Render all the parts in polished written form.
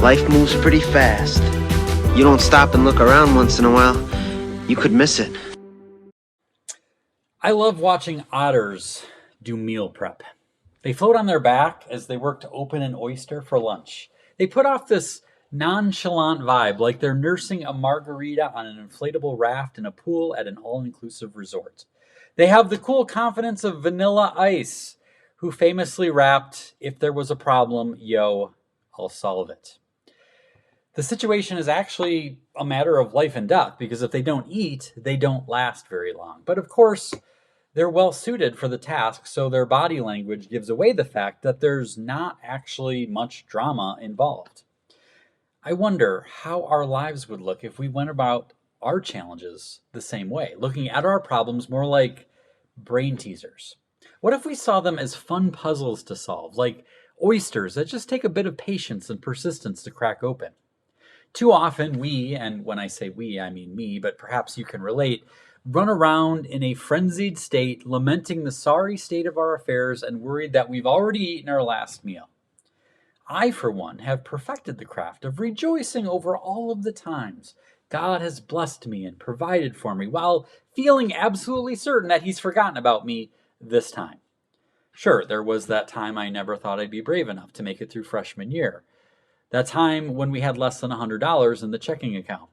Life moves pretty fast. You don't stop and look around once in a while, you could miss it. I love watching otters do meal prep. They float on their back as they work to open an oyster for lunch. They put off this nonchalant vibe like they're nursing a margarita on an inflatable raft in a pool at an all inclusive resort. They have the cool confidence of Vanilla Ice, who famously rapped, "If there was a problem, yo, I'll solve it." The situation is actually a matter of life and death because if they don't eat, they don't last very long. But of course, they're well suited for the task, so their body language gives away the fact that there's not actually much drama involved. I wonder how our lives would look if we went about our challenges the same way, looking at our problems more like brain teasers. What if we saw them as fun puzzles to solve, like oysters that just take a bit of patience and persistence to crack open? Too often we, and when I say we, I mean me, but perhaps you can relate, run around in a frenzied state, lamenting the sorry state of our affairs and worried that we've already eaten our last meal. I, for one, have perfected the craft of rejoicing over all of the times God has blessed me and provided for me while feeling absolutely certain that He's forgotten about me this time. Sure, there was that time I never thought I'd be brave enough to make it through freshman year. That time when we had less than $100 in the checking account.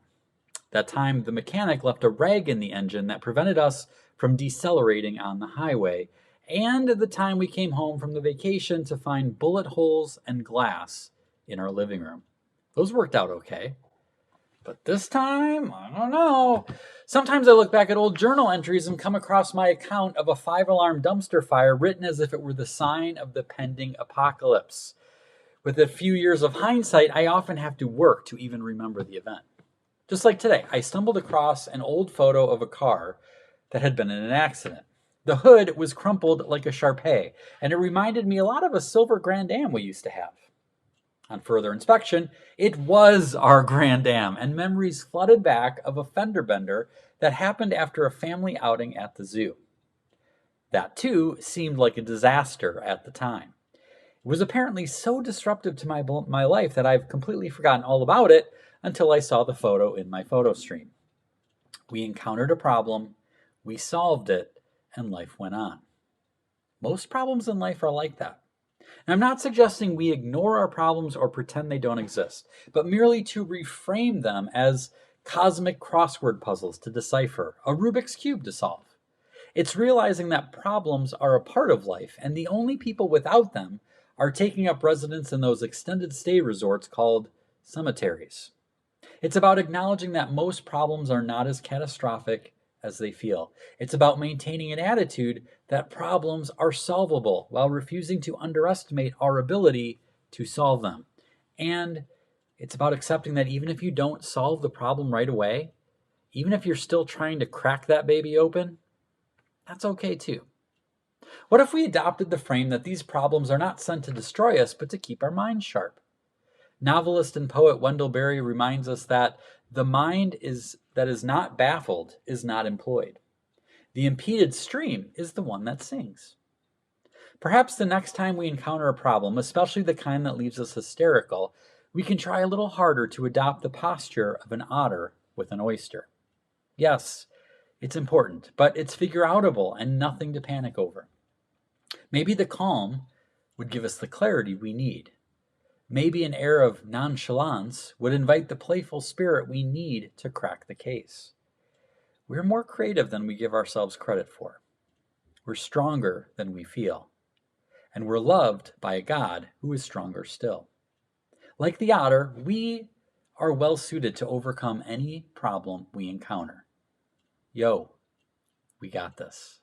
That time the mechanic left a rag in the engine that prevented us from decelerating on the highway. And the time we came home from the vacation to find bullet holes and glass in our living room. Those worked out okay. But this time, I don't know. Sometimes I look back at old journal entries and come across my account of a 5-alarm dumpster fire written as if it were the sign of the pending apocalypse. With a few years of hindsight, I often have to work to even remember the event. Just like today, I stumbled across an old photo of a car that had been in an accident. The hood was crumpled like a Shar-Pei, and it reminded me a lot of a silver Grand Am we used to have. On further inspection, it was our Grand Am, and memories flooded back of a fender bender that happened after a family outing at the zoo. That, too, seemed like a disaster at the time. It was apparently so disruptive to my life that I've completely forgotten all about it until I saw the photo in my photo stream. We encountered a problem, we solved it, and life went on. Most problems in life are like that. And I'm not suggesting we ignore our problems or pretend they don't exist, but merely to reframe them as cosmic crossword puzzles to decipher, a Rubik's Cube to solve. It's realizing that problems are a part of life, and the only people without them are taking up residence in those extended stay resorts called cemeteries. It's about acknowledging that most problems are not as catastrophic as they feel. It's about maintaining an attitude that problems are solvable while refusing to underestimate our ability to solve them. And it's about accepting that even if you don't solve the problem right away, even if you're still trying to crack that baby open, that's okay too. What if we adopted the frame that these problems are not sent to destroy us, but to keep our minds sharp? Novelist and poet Wendell Berry reminds us that the mind that is not baffled is not employed. The impeded stream is the one that sings. Perhaps the next time we encounter a problem, especially the kind that leaves us hysterical, we can try a little harder to adopt the posture of an otter with an oyster. Yes, it's important, but it's figure-outable and nothing to panic over. Maybe the calm would give us the clarity we need. Maybe an air of nonchalance would invite the playful spirit we need to crack the case. We're more creative than we give ourselves credit for. We're stronger than we feel. And we're loved by a God who is stronger still. Like the otter, we are well suited to overcome any problem we encounter. Yo, we got this.